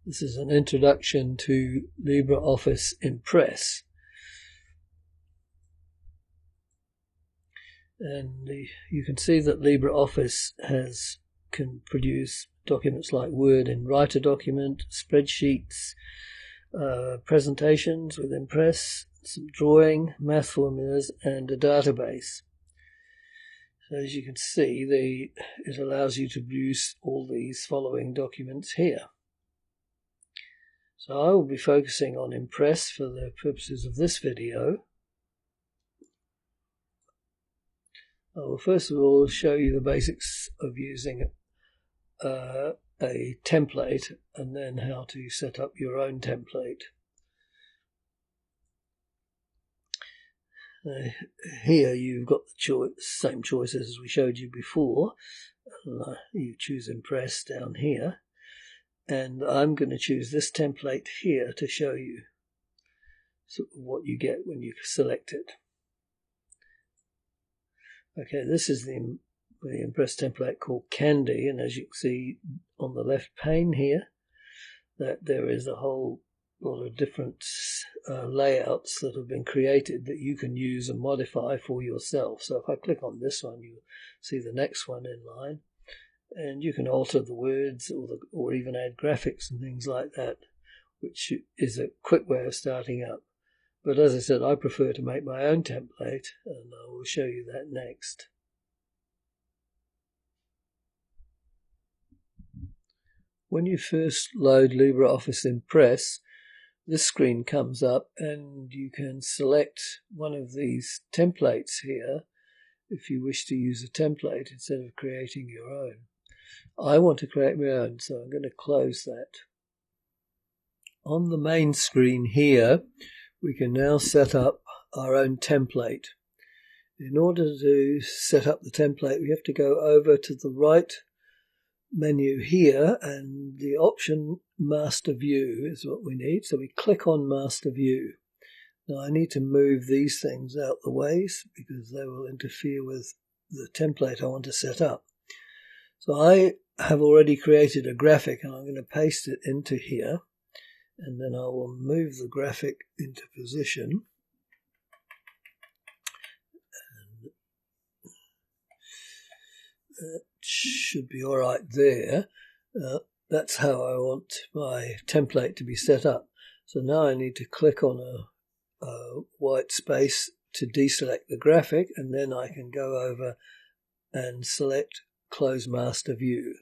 This is an introduction to LibreOffice Impress. And you can see that LibreOffice can produce documents like Word and Writer document, spreadsheets, presentations with Impress, some drawing, math formulas, and a database. So as you can see, it allows you to produce all these following documents here. So I will be focusing on Impress for the purposes of this video. I will first of all show you the basics of using a template and then how to set up your own template. Here you've got the same choices as we showed you before. You choose Impress down here, and I'm going to choose this template here to show you what you get when you select it. Okay, this is the Impress template called Candy, and as you can see on the left pane here, that there is a whole lot of different layouts that have been created that you can use and modify for yourself. So if I click on this one, you see the next one in line, and you can alter the words or even add graphics and things like that, which is a quick way of starting up. But as I said, I prefer to make my own template, and I will show you that next. When you first load LibreOffice Impress, this screen comes up and you can select one of these templates here if you wish to use a template instead of creating your own. I want to create my own, so I'm going to close that. On the main screen here, we can now set up our own template. In order to set up the template, we have to go over to the right menu here, and the option Master View is what we need. So we click on Master View. Now I need to move these things out the ways because they will interfere with the template I want to set up. So I have already created a graphic, and I'm going to paste it into here, and then I will move the graphic into position. That should be all right there. That's how I want my template to be set up. So now I need to click on a white space to deselect the graphic, and then I can go over and select Close Master View.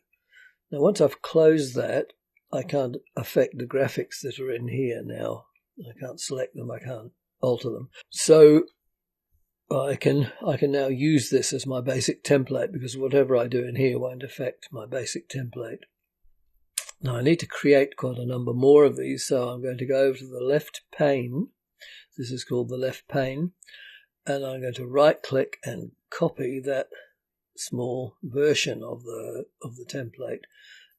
Now once I've closed that, I can't affect the graphics that are in here now. I can't select them, I can't alter them. So I can now use this as my basic template, because whatever I do in here won't affect my basic template. Now I need to create quite a number more of these, so I'm going to go over to the left pane. This is called the left pane, and I'm going to right click and copy that small version of the template,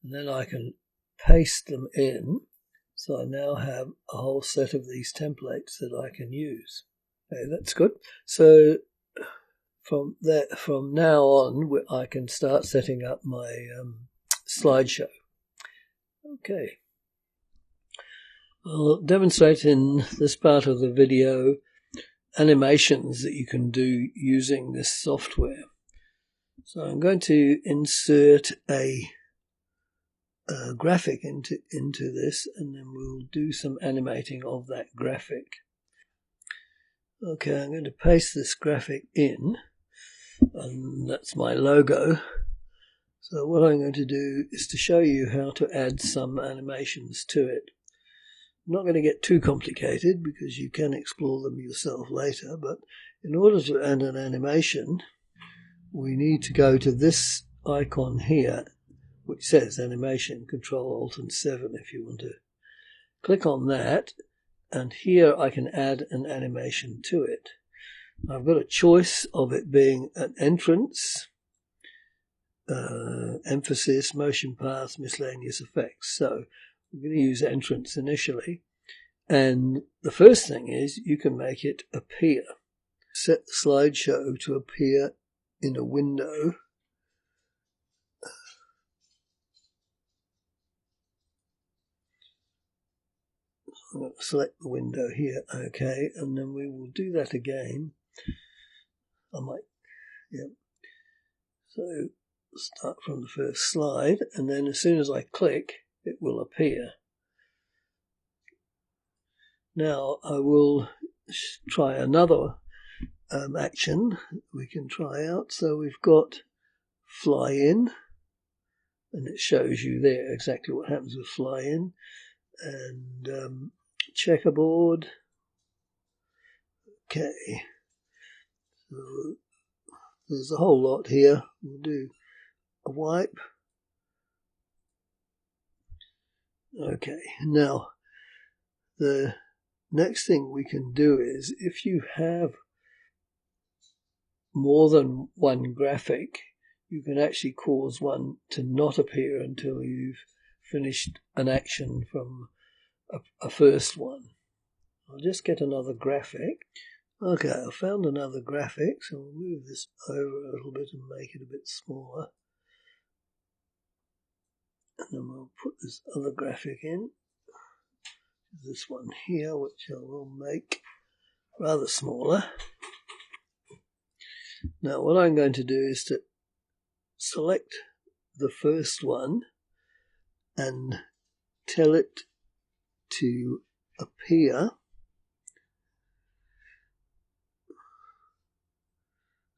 and then I can paste them in. So I now have a whole set of these templates that I can use. Okay, that's good. So from now on, I can start setting up my slideshow. Okay. I'll demonstrate in this part of the video animations that you can do using this software. So I'm going to insert a graphic into this, and then we'll do some animating of that graphic. Okay, I'm going to paste this graphic in, and that's my logo. So what I'm going to do is to show you how to add some animations to it. I'm not going to get too complicated because you can explore them yourself later, but in order to add an animation, we need to go to this icon here, which says Animation, Control-Alt and 7 if you want to. Click on that, and here I can add an animation to it. I've got a choice of it being an entrance, emphasis, motion path, miscellaneous effects. So I'm going to use entrance initially, and the first thing is you can make it appear. Set the slideshow to appear in a window. I'm going to select the window here, okay, and then we will do that again. So start from the first slide, and then as soon as I click, it will appear. Now I will try another action we can try out. So we've got fly in, and it shows you there exactly what happens with fly in, and checkerboard. Okay, so there's a whole lot here. We'll do a wipe. Okay, now the next thing we can do is, if you have more than one graphic, you can actually cause one to not appear until you've finished an action from a first one. I'll just get another graphic. Okay, I found another graphic, so we'll move this over a little bit and make it a bit smaller. And then we'll put this other graphic in. This one here, which I will make rather smaller. Now what I'm going to do is to select the first one and tell it to appear.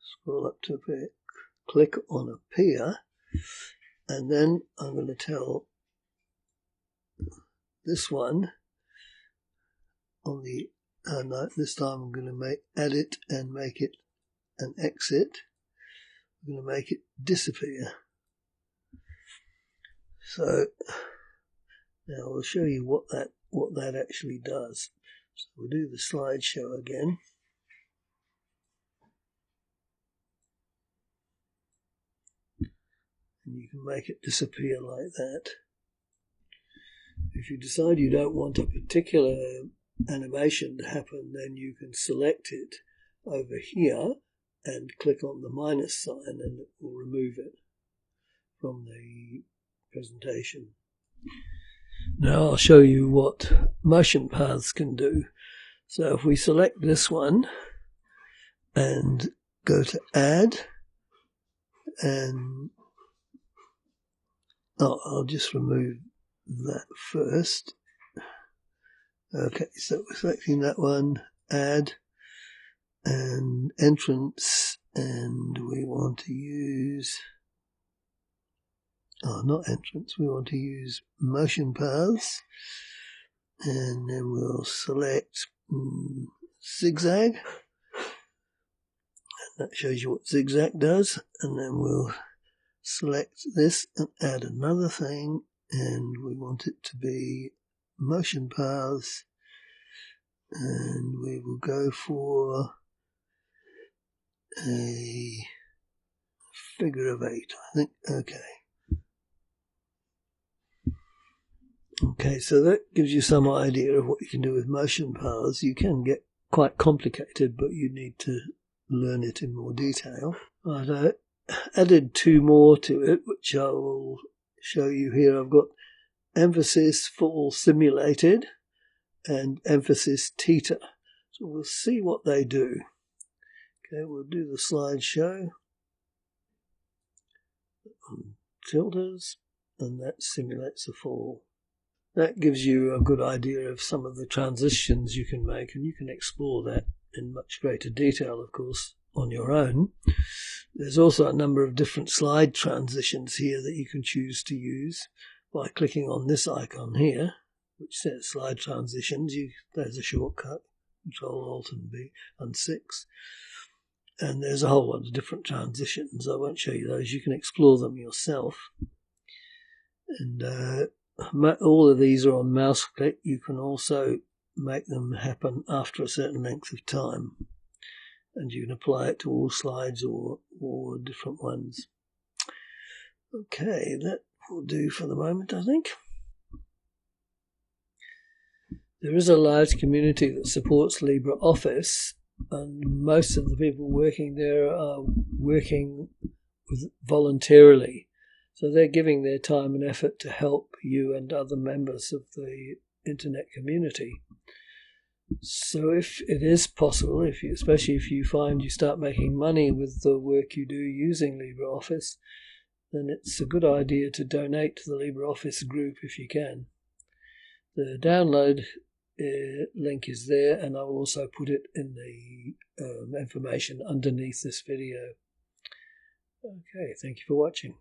Scroll up to appear, click on appear, and then I'm going to tell this one on the no, this time I'm going to add it and make it an exit. I'm going to make it disappear. So now I'll show you what that actually does. So we'll do the slideshow again. And you can make it disappear like that. If you decide you don't want a particular animation to happen, then you can select it over here and click on the minus sign, and it will remove it from the presentation. Now I'll show you what motion paths can do. So if we select this one and go to add, and I'll just remove that first. Okay, so we're selecting that one, add, and entrance, and we want to use, not entrance, we want to use motion paths, and then we'll select zigzag, and that shows you what zigzag does, and then we'll select this and add another thing, and we want it to be motion paths, and we will go for a figure of 8, I think. Okay, so that gives you some idea of what you can do with motion paths. You can get quite complicated, but you need to learn it in more detail. I added 2 more to it, which I will show you here. I've got emphasis full simulated and emphasis theta. So we'll see what they do. Okay, we'll do the slideshow. Tildes, and that simulates the fall. That gives you a good idea of some of the transitions you can make, and you can explore that in much greater detail, of course, on your own. There's also a number of different slide transitions here that you can choose to use by clicking on this icon here, which says slide transitions. There's a shortcut, Control-Alt and B and 6. And there's a whole lot of different transitions. I won't show you those. You can explore them yourself. And all of these are on mouse click. You can also make them happen after a certain length of time. And you can apply it to all slides or different ones. Okay, that will do for the moment, I think. There is a large community that supports LibreOffice, and most of the people working there are working voluntarily. So they're giving their time and effort to help you and other members of the internet community. So if it is possible, especially if you find you start making money with the work you do using LibreOffice, then it's a good idea to donate to the LibreOffice group if you can. The download link is there, and I will also put it in the information underneath this video. Okay, thank you for watching.